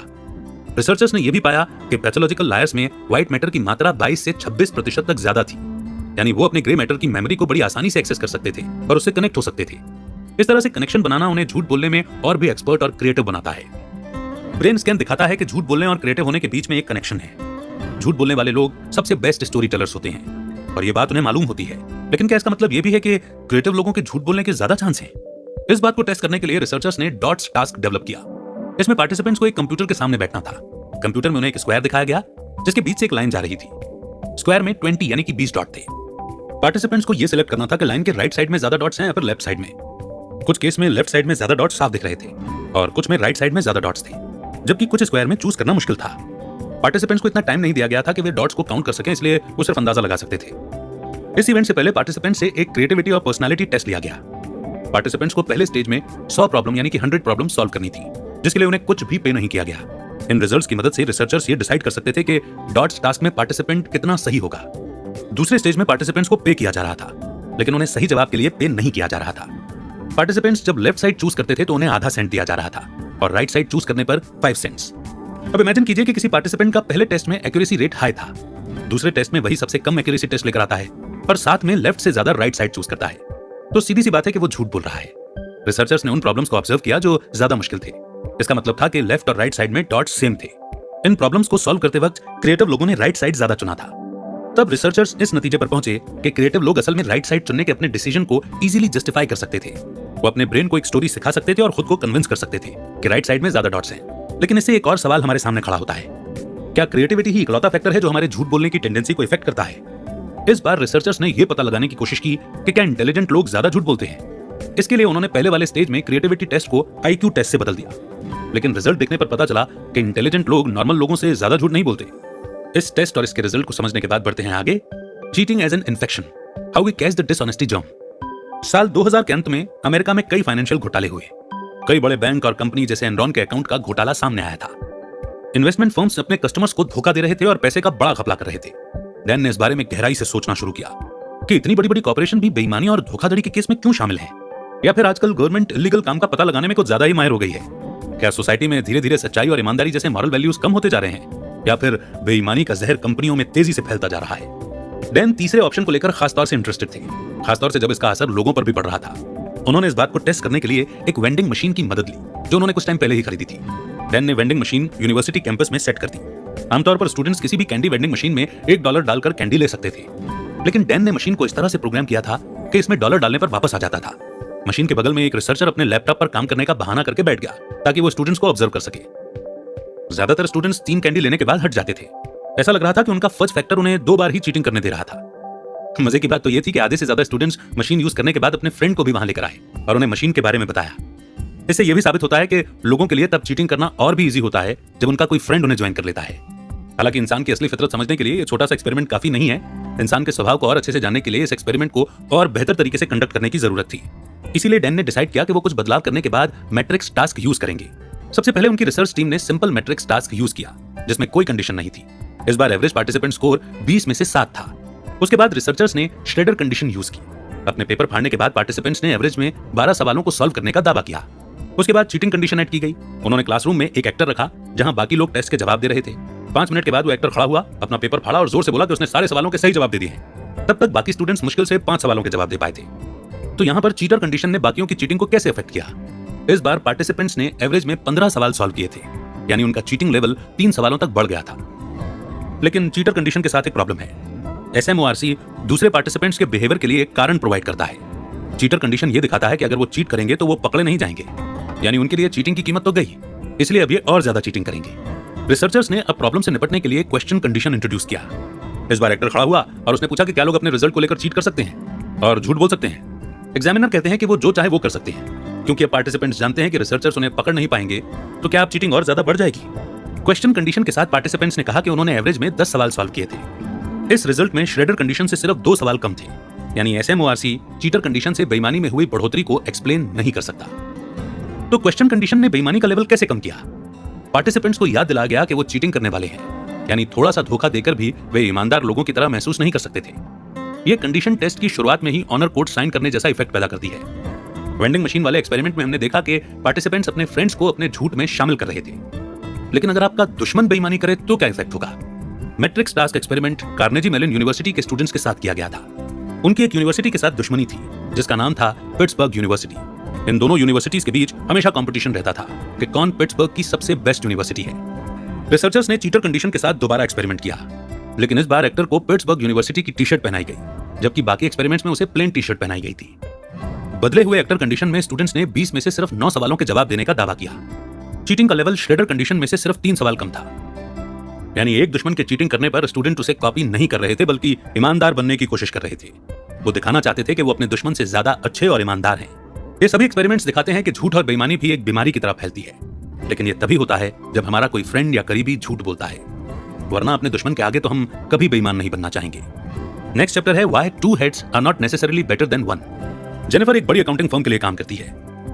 रिसर्चर्स ने यह भी पाया कि पैथोलॉजिकल लायर्स में व्हाइट मैटर की मात्रा 22 से 26% तक ज्यादा थी। यानी वो अपने ग्रे मैटर की मेमोरी को बड़ी आसानी से एक्सेस कर सकते थे और उससे कनेक्ट हो सकते थे। इस तरह से कनेक्शन बनाना उन्हें झूठ बोलने में और भी एक्सपर्ट और क्रिएटिव बनाता है। ब्रेन स्कैन दिखाता है कि झूठ बोलने और क्रिएटिव होने के बीच में एक कनेक्शन है। झूठ बोलने वाले लोग सबसे बेस्ट स्टोरी टेलर्स होते हैं और ये बात उन्हें मालूम होती है। लेकिन क्या इसका मतलब ये भी है कि क्रिएटिव लोगों के झूठ बोलने के ज्यादा चांस हैं? इस बात को टेस्ट करने के लिए रिसर्चर्स ने डॉट्स टास्क डेवलप किया। इसमें पार्टिसिपेंट्स को एक कंप्यूटर के सामने बैठना था। कंप्यूटर में उन्हें एक स्क्वायर दिखाया गया जिसके बीच से एक लाइन जा रही थी। स्क्वायर में 20 यानी कि 20 डॉट थे। पार्टिसिपेंट्स को यह सिलेक्ट करना था कि लाइन के राइट साइड में ज्यादा डॉट्स हैं या फिर लेफ्ट साइड में। कुछ केस में लेफ्ट साइड में ज्यादा डॉट्स साफ दिख रहे थे और कुछ में राइट साइड में ज्यादा डॉट्स थे, जबकि कुछ स्क्वायर में चूज करना मुश्किल था। पार्टिसिपेंट्स को इतना टाइम नहीं दिया गया था कि वे डॉट्स को काउंट कर सकें, इसलिए वो सिर्फ अंदाजा लगा सकते थे। इस इवेंट से पहले पार्टिसिपेंट्स से एक क्रिएटिविटी और पर्सनालिटी टेस्ट लिया गया। पार्टिसिपेंट्स को पहले स्टेज में 100 प्रॉब्लम यानी कि 100 प्रॉब्लम सॉल्व करनी थी, जिसके लिए उन्हें कुछ भी पे नहीं किया गया। इन रिजल्ट्स की मदद से रिसर्चर्स ये डिसाइड कर सकते थे कि डॉट्स टास्क में पार्टिसिपेंट कितना सही होगा। दूसरे स्टेज में पार्टिसिपेंट्स को पे किया जा रहा था, लेकिन उन्हें सही जवाब के लिए पे नहीं किया जा रहा था। पार्टिसिपेंट्स जब लेफ्ट साइड चूज करते थे तो उन्हें आधा सेंट दिया जा रहा था और राइट साइड चूज करने पर 5 सेंट्स। अब इमेजिन कीजिए कि किसी पार्टिसिपेंट का पहले टेस्ट में एक्यूरेसी रेट हाई था, दूसरे टेस्ट में वही सबसे कम एक्यूरेसी टेस्ट लेकर आता है और साथ में लेफ्ट से ज्यादा राइट साइड चूज करता है, तो सीधी सी बात है कि वो झूठ बोल रहा है। रिसर्चर्स ने उन प्रॉब्लम्स को ऑब्जर्व किया जो ज्यादा मुश्किल थे। इसका मतलब था कि लेफ्ट और राइट साइड में डॉट्स सेम थे। इन प्रॉब्लम्स को सॉल्व करते वक्त क्रिएटिव लोगों ने राइट साइड ज्यादा चुना था। तब रिसर्चर्स इस नतीजे पर पहुंचे कि क्रिएटिव लोग असल में राइट साइड चुनने के अपने डिसीजन को इजीली जस्टिफाई कर सकते थे। वो अपने ब्रेन को एक स्टोरी सिखा सकते थे और खुद को कन्विंस कर सकते थे कि राइट साइड में ज्यादा डॉट्स हैं। लेकिन इससे एक और सवाल हमारे सामने खड़ा होता है, क्या क्रिएटिविटी ही इकलौता फैक्टर है जो हमारे झूठ बोलने की टेंडेंसी को इफेक्ट करता है? इस बार रिसर्चर्स ने यह पता लगाने की कोशिश की कि क्या इंटेलिजेंट लोग ज्यादा झूठ बोलते हैं। इसके लिए उन्होंने पहले वाले स्टेज में क्रिएटिविटी टेस्ट को IQ टेस्ट से बदल दिया, लेकिन रिजल्ट देखने पर पता चला कि इंटेलिजेंट लोग नॉर्मल लोगों से ज्यादा झूठ नहीं बोलते। इस टेस्ट और इसके रिजल्ट को समझने के बाद बढ़ते हैं आगे। Cheating as an infection, how we catch the dishonesty germ. साल 2000 के अंत में अमेरिका में कई फाइनेंशियल घोटाले हुए। कई बड़े बैंक और कंपनी जैसे एनरॉन के अकाउंट का घोटाला सामने आया था। इन्वेस्टमेंट फर्म्स अपने कस्टमर्स को धोखा दे रहे थे और पैसे का बड़ा घपला कर रहे थे। डैन ने इस बारे में गहराई से सोचना शुरू किया कि इतनी बड़ी बड़ी कॉर्पोरेशन भी बेईमानी और धोखाधड़ी के केस में क्यों शामिल है, या फिर आजकल गवर्नमेंट इलीगल काम का पता लगाने में कुछ ज्यादा ही माहिर हो गई है। क्या सोसाइटी में धीरे धीरे सच्चाई और ईमानदारी जैसे मॉरल वैल्यूज कम होते जा रहे हैं, या फिर बेईमानी का जहर कंपनियों में तेजी से फैलता जा रहा है? डैन तीसरे ऑप्शन को लेकर खासतौर से इंटरेस्टेड थे, खासतौर से जब इसका असर लोगों पर भी पड़ रहा था। उन्होंने इस बात को टेस्ट करने के लिए एक वेंडिंग मशीन की मदद ली जो उन्होंने कुछ टाइम पहले ही खरीदी थी। डैन ने वेंडिंग मशीन यूनिवर्सिटी कैंपस में सेट कर दी। आमतौर पर स्टूडेंट्स किसी भी कैंडी वेंडिंग मशीन में $1 डालकर कैंडी ले सकते थे, लेकिन डैन ने मशीन को इस तरह से प्रोग्राम किया था कि इसमें डॉलर डालने पर वापस आ जाता था। मशीन के बगल में एक रिसर्चर अपने लैपटॉप पर काम करने का बहाना करके बैठ गया ताकि वो स्टूडेंट्स को ऑब्जर्व कर सके। ज्यादातर स्टूडेंट्स 3 कैंडी लेने के बाद हट जाते थे। ऐसा लग रहा था कि उनका फज फैक्टर उन्हें 2 बार ही चीटिंग करने दे रहा था। मजे की बात तो यह थी कि आधे से ज्यादा स्टूडेंट्स मशीन यूज करने के बाद अपने फ्रेंड को भी वहां लेकर आए और उन्हें मशीन के बारे में बताया। इससे यह भी साबित होता है कि लोगों के लिए तब चीटिंग करना और भी इजी होता है जब उनका कोई फ्रेंड उन्हें ज्वाइन कर लेता है। हालांकि इंसान की असली फितरत समझने के लिए ये छोटा सा एक्सपेरिमेंट काफी नहीं है। इंसान के स्वभाव को और अच्छे से जानने के लिए इस एक्सपेरिमेंट को और बेहतर तरीके से कंडक्ट करने की जरूरत थी। इसीलिए डैन ने डिसाइड किया कि वो कुछ बदलाव करने के बाद मैट्रिक्स टास्क यूज करेंगे। सबसे पहले उनकी रिसर्च टीम ने सिंपल मैट्रिक्स टास्क यूज किया जिसमें कोई कंडीशन नहीं थी। इस बार एवरेज पार्टिसिपेंट स्कोर 20 में से 7 था। उसके बाद रिसर्चर्स ने श्रेडर कंडीशन यूज की। अपने पेपर फाड़ने के बाद पार्टिसिपेंट्स ने एवरेज में 12 सवालों को सॉल्व करने का दावा किया। उसके बाद चीटिंग कंडीशन ऐड की गई। उन्होंने क्लासरूम में एक एक्टर रखा जहां बाकी लोग टेस्ट के जवाब दे रहे थे। 5 मिनट के बाद वो एक्टर खड़ा हुआ, अपना पेपर फाड़ा और जोर से बोला कि उसने सारे सवालों के सही जवाब दे दिए हैं। तब तक बाकी स्टूडेंट्स मुश्किल से 5 सवालों के जवाब दे पाए थे। तो यहाँ पर चीटर कंडीशन ने बाकियों की चीटिंग को कैसे अफेक्ट किया? इस बार पार्टिसिपेंट्स ने एवरेज में 15 सवाल सॉल्व किए थे, यानी उनका चीटिंग लेवल 3 सवालों तक बढ़ गया था। लेकिन चीटर कंडीशन के साथ एक प्रॉब्लम है। SMORC दूसरे पार्टिसिपेंट्स के बिहेवियर के लिए एक कारण प्रोवाइड करता है। चीटर कंडीशन ये दिखाता है कि अगर वो चीट करेंगे तो वो पकड़े नहीं जाएंगे, यानी उनके लिए चीटिंग की कीमत तो गई, इसलिए अब ये और ज्यादा चीटिंग करेंगे। रिसर्चर्स ने अब प्रॉब्लम से निपटने के लिए क्वेश्चन कंडीशन इंट्रोड्यूस किया। इस बार एक्टर खड़ा हुआ और उसने पूछा कि क्या लोग अपने रिजल्ट को लेकर चीट कर सकते हैं और झूठ बोल सकते हैं? एग्जामिनर कहते हैं कि वो जो चाहे वो कर सकते हैं, क्योंकि अब पार्टिसिपेंट्स जानते हैं कि रिसर्चर्स उन्हें पकड़ नहीं पाएंगे, तो क्या अब चीटिंग और ज्यादा बढ़ जाएगी? क्वेश्चन कंडीशन के साथ पार्टिसिपेंट्स ने कहा कि उन्होंने एवरेज में 10 सवाल सॉल्व किए थे। इस रिजल्ट में श्रेडर कंडीशन से सिर्फ 2 सवाल कम थे, यानी SMORC चीटर कंडीशन से बेईमानी में हुई बढ़ोतरी को एक्सप्लेन नहीं कर सकता। तो क्वेश्चन कंडीशन ने बेईमानी का लेवल कैसे कम किया? पार्टिसिपेंट्स को याद दिलाया गया कि वो चीटिंग करने वाले हैं, यानी थोड़ा सा धोखा देकर भी वे ईमानदार लोगों की तरह महसूस नहीं कर सकते थे। ये कंडीशन टेस्ट की शुरुआत में ही ऑनर कोड साइन करने जैसा इफेक्ट पैदा करती है। वेंडिंग मशीन वाले एक्सपेरिमेंट में हमने देखा कि पार्टिसिपेंट्स अपने फ्रेंड्स को अपने झूठ में शामिल कर रहे थे। लेकिन अगर आपका दुश्मन बेईमानी करे तो क्या इफेक्ट होगा? Matrix task experiment Carnegie Mellon University के स्टूडेंट्स के साथ किया गया था। उनकी एक यूनिवर्सिटी के साथ दुश्मनी थी जिसका नाम था पिट्सबर्ग यूनिवर्सिटी। इन दोनों यूनिवर्सिटीज के बीच हमेशा कंपटीशन रहता था कि कौन पिट्सबर्ग की सबसे बेस्ट यूनिवर्सिटी है। रिसर्चर्स ने चीटर कंडीशन के साथ दोबारा एक्सपेरिमेंट किया, लेकिन इस बार एक्टर को पिट्सबर्ग यूनिवर्सिटी की टी-शर्ट पहनाई गई, जबकि बाकी एक्सपेरिमेंट्स में उसे प्लेन टी-शर्ट पहनाई गई थी। बदले हुए एक्टर कंडीशन में स्टूडेंट्स ने 20 में से सिर्फ 9 सवालों के जवाब देने का दावा किया। चीटिंग का लेवल श्रेडर कंडीशन में से सिर्फ 3 सवाल कम था, यानी एक दुश्मन के चीटिंग करने पर स्टूडेंट उसे कॉपी नहीं कर रहे थे बल्कि ईमानदार बनने की कोशिश कर रहे थे। वो दिखाना चाहते थे कि वो अपने दुश्मन से ज्यादा अच्छे और ईमानदार हैं। ये सभी एक्सपेरिमेंट्स दिखाते हैं कि झूठ और बेईमानी भी एक बीमारी की तरह फैलती है, लेकिन ये तभी होता है जब हमारा कोई फ्रेंड या करीबी झूठ बोलता है, वरना अपने दुश्मन के आगे तो हम कभी बेईमान नहीं बनना चाहेंगे। नेक्स्ट चैप्टर है why 2 heads are not necessarily better than 1। Jennifer एक बड़ी अकाउंटिंग फर्म के लिए काम करती है।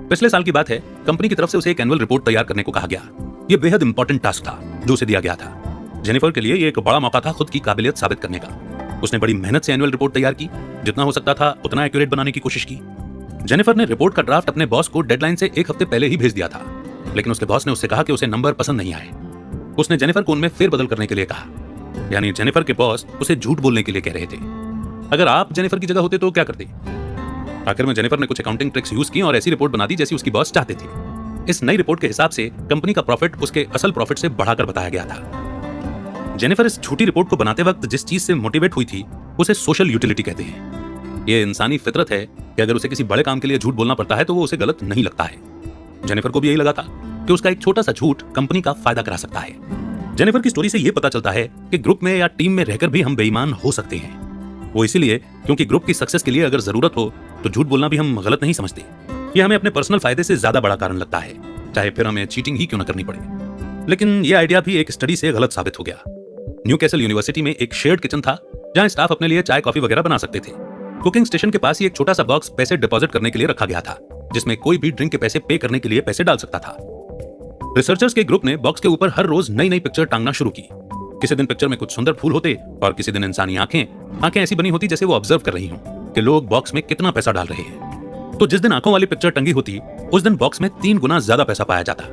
पिछले साल की बात है, कंपनी की तरफ से उसे एक एनुअल रिपोर्ट तैयार करने को कहा गया। ये बेहद इंपॉर्टेंट टास्क था जो उसे दिया गया था। जेनिफर के लिए ये एक बड़ा मौका था खुद की काबिलियत साबित करने का। उसने बड़ी मेहनत से एनुअल रिपोर्ट तैयार की, जितना हो सकता था उतना एक्यूरेट बनाने की कोशिश की। जेनिफर ने रिपोर्ट का ड्राफ्ट अपने बॉस को डेडलाइन से 1 हफ्ते पहले ही भेज दिया था, लेकिन उसके बॉस ने उससे कहा कि उसे नंबर पसंद नहीं आए। उसने जेनिफर को उनमें फेरबदल करने के लिए कहा, यानी जेनिफर के बॉस उसे झूठ बोलने के लिए कह रहे थे। अगर आप जेनिफर की जगह होते तो क्या करते? आखिर में जेनिफर ने कुछ अकाउंटिंग ट्रिक्स यूज की और ऐसी रिपोर्ट बना दी जैसी उसकी बॉस चाहते थे। इस नई रिपोर्ट के हिसाब से कंपनी का प्रॉफिट उसके असल प्रॉफिट से बढ़ाकर बताया गया था। जेनिफर इस झूठी रिपोर्ट को बनाते वक्त जिस चीज से मोटिवेट हुई थी उसे सोशल यूटिलिटी कहते हैं। ये इंसानी फितरत है कि अगर उसे किसी बड़े काम के लिए झूठ बोलना पड़ता है तो वो उसे गलत नहीं लगता है। जेनिफर को भी यही लगा था कि उसका एक छोटा सा झूठ कंपनी का फायदा करा सकता है। जेनिफर की स्टोरी से यह पता चलता है कि ग्रुप में या टीम में रहकर भी हम बेईमान हो सकते हैं। वो इसीलिए क्योंकि ग्रुप की सक्सेस के लिए अगर जरूरत हो तो झूठ बोलना भी हम गलत नहीं समझते। ये हमें अपने पर्सनल फायदे से ज्यादा बड़ा कारण लगता है, चाहे फिर हमें चीटिंग ही क्यों न करनी पड़े। लेकिन यह आइडिया भी एक स्टडी से गलत साबित हो गया। न्यूकैसल यूनिवर्सिटी में एक शेयर्ड किचन था जहां स्टाफ अपने लिए चाय कॉफी वगैरह बना सकते थे। कुकिंग स्टेशन के पास ही एक छोटा सा बॉक्स पैसे डिपॉजिट करने के लिए रखा गया था, जिसमें कोई भी ड्रिंक के पैसे पे करने के लिए पैसे डाल सकता था। रिसर्चर्स के ग्रुप ने बॉक्स के ऊपर हर रोज नई नई पिक्चर टांगना शुरू की। किसी दिन पिक्चर में कुछ सुंदर फूल होते और किसी दिन इंसानी आंखें ऐसी बनी होती जैसे वो ऑब्जर्व कर रही हों कि लोग बॉक्स में कितना पैसा डाल रहे हैं। तो जिस दिन आंखों वाली पिक्चर टंगी होती उस दिन बॉक्स में 3 गुना ज्यादा पैसा पाया जाता।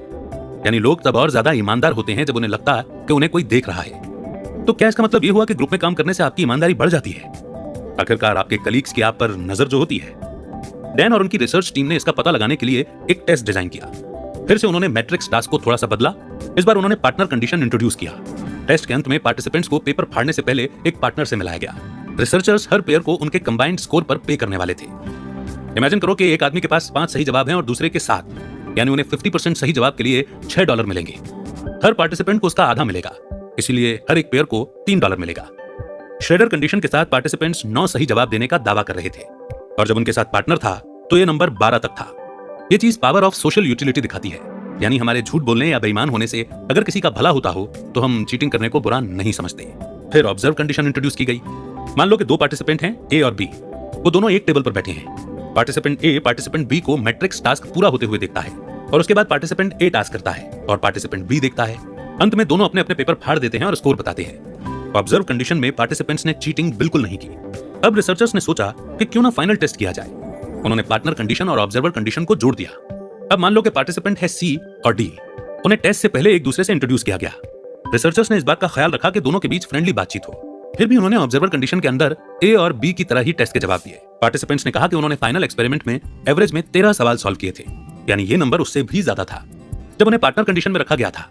यानी लोग तब और ज्यादा ईमानदार होते हैं जब उन्हें लगता कि उन्हें कोई देख रहा है। तो क्या इसका मतलब ये हुआ कि ग्रुप में काम करने से आपकी ईमानदारी बढ़ जाती है? आखिरकार आपके कलीग्स की आप पर नजर जो होती है। डैन और उनकी रिसर्च टीम ने इसका पता लगाने के लिए एक टेस्ट डिजाइन किया। फिर से उन्होंने मैट्रिक्स टास्क को थोड़ा सा बदला। इस बार उन्होंने पार्टनर कंडीशन इंट्रोड्यूस किया। टेस्ट के अंत में पार्टिसिपेंट्स को पेपर फाड़ने से पहले एक पार्टनर से मिलाया गया। रिसर्चर्स हर पेयर को उनके कंबाइंड स्कोर पर पे करने वाले थे। इमेजिन करो कि एक आदमी के पास 5 सही जवाब हैं और दूसरे के 7, यानी उन्हें 50% सही जवाब के लिए $6 मिलेंगे। हर पार्टिसिपेंट को उसका आधा मिलेगा, इसीलिए हर एक पेयर को $3 मिलेगा। श्रेडर कंडीशन के साथ पार्टिसिपेंट्स 9 सही जवाब देने का दावा कर रहे थे और जब उनके साथ पार्टनर था तो ये नंबर 12 तक था। ये चीज पावर ऑफ सोशल यूटिलिटी दिखाती है, यानी हमारे झूठ बोलने या बेईमान होने से अगर किसी का भला होता हो तो हम चीटिंग करने को बुरा नहीं समझते। फिर ऑब्जर्व कंडीशन इंट्रोड्यूस की गई। मान लो कि 2 पार्टिसिपेंट हैं ए और बी। वो दोनों एक टेबल पर बैठे हैं। पार्टिसिपेंट ए पार्टिसिपेंट बी को मैट्रिक्स टास्क पूरा होते हुए देखता है और उसके बाद पार्टिसिपेंट ए टास्क करता है और पार्टिसिपेंट बी देखता है। अंत में दोनों अपने अपने पेपर फाड़ देते हैं और स्कोर बताते हैं। ऑब्जर्व कंडीशन में पार्टिसिपेंट्स ने चीटिंग बिल्कुल नहीं की। अब रिसर्चर्स ने सोचा कि क्यों ना फाइनल टेस्ट किया जाए। उन्होंने पार्टनर कंडीशन और ऑब्जर्वर कंडीशन को जोड़ दिया। अब मान लो कि पार्टिसिपेंट है सी और डी। उन्हें टेस्ट से पहले एक दूसरे से इंट्रोड्यूस किया गया। रिसर्चर्स ने इस बात का ख्याल रखा कि दोनों के बीच फ्रेंडली बातचीत हो। फिर भी उन्होंने ऑब्जर्वर कंडीशन के अंदर ए और बी की तरह ही टेस्ट के जवाब दिए। पार्टिसिपेंट्स ने कहा कि उन्होंने फाइनल एक्सपेरिमेंट में एवरेज में 13 सवाल सॉल्व किए थे, यानी ये नंबर उससे भी ज्यादा था जब उन्हें पार्टनर कंडीशन में रखा गया था।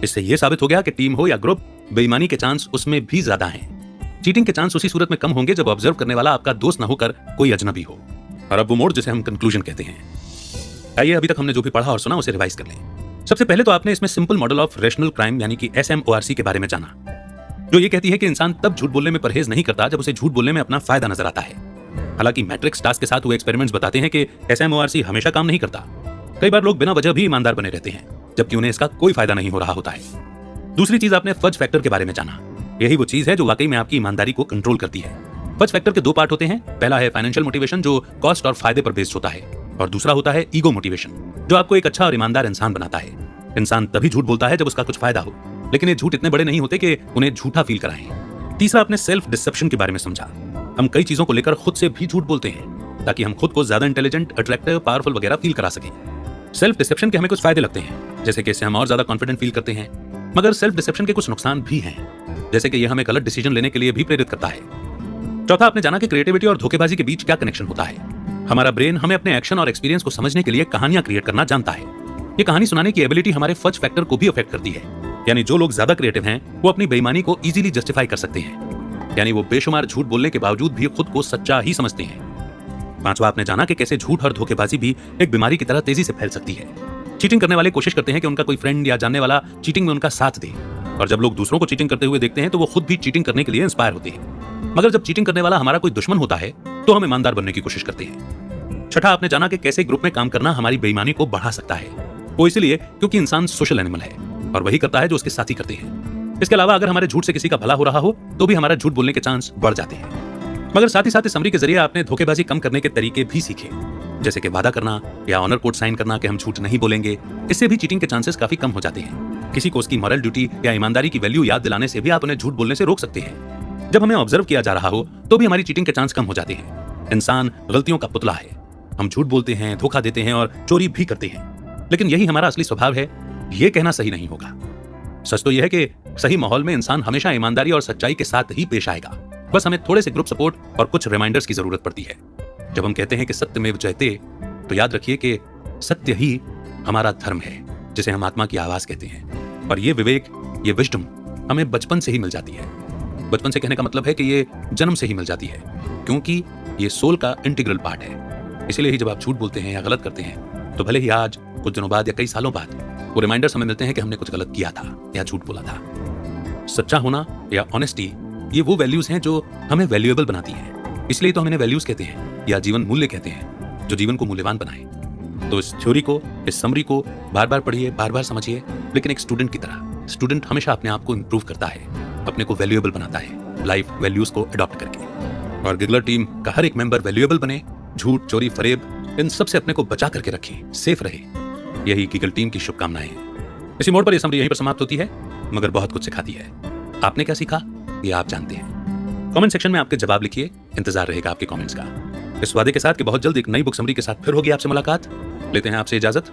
इससे यह साबित हो गया कि टीम हो या ग्रुप, बेईमानी के चांस उसमें भी ज्यादा हैं। चीटिंग के चांस उसी सूरत में कम होंगे जब ऑब्जर्व करने वाला आपका दोस्त न होकर कोई अजनबी हो। और अब वो मोड़ जिसे हम कंक्लूजन कहते हैं। आइए अभी तक हमने जो भी पढ़ा और सुना उसे रिवाइज कर लें। सबसे पहले तो आपने इसमें simple model of rational crime यानी कि SMORC के बारे में जाना, जो ये कहती है कि इंसान तब झूठ बोलने में परहेज नहीं करता जब उसे झूठ बोलने में अपना फायदा नजर आता है। हालांकि मैट्रिक्स टास्क के साथ हुए एक्सपेरिमेंट्स बताते हैं कि SMORC हमेशा काम नहीं करता। कई बार लोग बिना वजह भी ईमानदार बने रहते हैं जबकि उन्हें इसका कोई फायदा नहीं हो रहा होता है। दूसरी चीज आपने फज फैक्टर के बारे में जाना। यही वो चीज है जो वाकई में आपकी ईमानदारी को कंट्रोल करती है। फज फैक्टर के दो पार्ट होते हैं। पहला है फाइनेंशियल मोटिवेशन जो कॉस्ट और फायदे पर बेस्ड होता है, और दूसरा होता है ईगो मोटिवेशन जो आपको एक अच्छा और ईमानदार इंसान बनाता है। इंसान तभी झूठ बोलता है जब उसका कुछ फायदा हो, लेकिन ये झूठ इतने बड़े नहीं होते कि उन्हें झूठा फील कराएं। तीसरा आपने सेल्फ डिसेप्शन के बारे में समझा। हम कई चीजों को लेकर खुद से भी झूठ बोलते हैं ताकि हम खुद को ज्यादा इंटेलिजेंट, अट्रैक्टिव, पावरफुल वगैरह फील करा सकें। सेल्फ डिसेप्शन के हमें कुछ फायदे लगते हैं, जैसे कि इससे हम और ज्यादा कॉन्फिडेंट फील करते हैं, मगर सेल्फ डिसेप्शन के कुछ नुकसान भी हैं, जैसे कि यह हमें गलत डिसीजन लेने के लिए भी प्रेरित करता है। चौथा आपने जाना कि क्रिएटिविटी और धोखेबाजी के बीच क्या कनेक्शन होता है। हमारा ब्रेन हमें अपने एक्शन और एक्सपीरियंस को समझने के लिए कहानियां क्रिएट करना जानता है। ये कहानी सुनाने की एबिलिटी हमारे फज फैक्टर को भी अफेक्ट करती है, यानी जो लोग ज्यादा क्रिएटिव हैं वो अपनी बेईमानी को इजीली जस्टिफाई कर सकते हैं, यानी वो बेशुमार झूठ बोलने के बावजूद भी खुद को सच्चा ही समझते हैं। पांचवा आपने जाना कि कैसे झूठ और धोखेबाजी भी एक बीमारी की तरह तेजी से फैल सकती है। चीटिंग करने वाले कोशिश करते हैं कि उनका कोई फ्रेंड या जानने वाला चीटिंग में उनका साथ दे, और जब लोग दूसरों को चीटिंग करते हुए देखते हैं तो वो खुद भी चीटिंग करने के लिए इंस्पायर होते हैं। मगर जब चीटिंग करने वाला हमारा कोई दुश्मन होता है तो हम ईमानदार बनने की कोशिश करते हैं। छठा आपने जाना कि कैसे ग्रुप में काम करना हमारी बेईमानी को बढ़ा सकता है। वो इसलिए क्योंकि इंसान सोशल एनिमल है और वही करता है जो उसके साथी करते हैं। इसके अलावा अगर हमारे झूठ से किसी का भला हो रहा हो तो भी हमारा झूठ बोलने के चांस बढ़ जाते हैं। मगर साथ ही साथ इस समरी के जरिए आपने धोखेबाजी कम करने के तरीके भी सीखे, जैसे कि वादा करना या ऑनर कोड साइन करना कि हम झूठ नहीं बोलेंगे। इससे भी चीटिंग के चांसेस काफी कम हो जाते हैं। किसी को उसकी मॉरल ड्यूटी या ईमानदारी की वैल्यू याद दिलाने से भी आप उन्हें झूठ बोलने से रोक सकते हैं। जब हमें ऑब्जर्व किया जा रहा हो तो भी हमारी चीटिंग के चांस कम हो जाते हैं। इंसान गलतियों का पुतला है। हम झूठ बोलते हैं, धोखा देते हैं और चोरी भी करते हैं, लेकिन यही हमारा असली स्वभाव है, ये कहना सही नहीं होगा। सच तो यह है कि सही माहौल में इंसान हमेशा ईमानदारी और सच्चाई के साथ ही पेश आएगा। बस हमें थोड़े से ग्रुप सपोर्ट और कुछ रिमाइंडर्स की जरूरत पड़ती है। जब हम कहते हैं कि सत्यमेव जयते, तो याद रखिए कि सत्य ही हमारा धर्म है, जिसे हम आत्मा की आवाज कहते हैं। और ये विवेक, ये विजडम हमें बचपन से ही मिल जाती है। बचपन से कहने का मतलब है कि ये जन्म से ही मिल जाती है, क्योंकि ये सोल का इंटीग्रल पार्ट है। इसलिए ही जब आप झूठ बोलते हैं या गलत करते हैं तो भले ही आज, कुछ दिनों बाद या कई सालों बाद वो रिमाइंडर्स हमें मिलते हैं कि हमने कुछ गलत किया था या झूठ बोला था। सच्चा होना या ऑनेस्टी, ये वो वैल्यूज हैं जो हमें वैल्यूएबल बनाती हैं। इसलिए तो हम इन्हें वैल्यूज कहते हैं या जीवन मूल्य कहते हैं, जो जीवन को मूल्यवान बनाए। तो इस थ्योरी को, इस समरी को बार बार पढ़िए, बार बार समझिए, लेकिन एक स्टूडेंट की तरह। स्टूडेंट हमेशा अपने आप को इंप्रूव करता है, अपने को वैल्यूएबल बनाता है लाइफ वैल्यूज को अडॉप्ट करके। और गिगलर टीम का हर एक मेंबर वैल्यूएबल बने, झूठ, चोरी, फरेब, इन सब से अपने को बचा करके रखे, सेफ रहे। यही गिगल टीम की शुभकामनाएं हैं। इसी मोड़ पर यह समरी यहीं पर समाप्त होती है, मगर बहुत कुछ सिखाती है। आपने क्या सीखा ये आप जानते हैं। कमेंट सेक्शन में आपके जवाब लिखिए, इंतजार रहेगा आपके कमेंट्स का। इस वादे के साथ कि बहुत जल्द एक नई बुक समरी के साथ फिर होगी आपसे मुलाकात। लेते हैं आपसे इजाजत।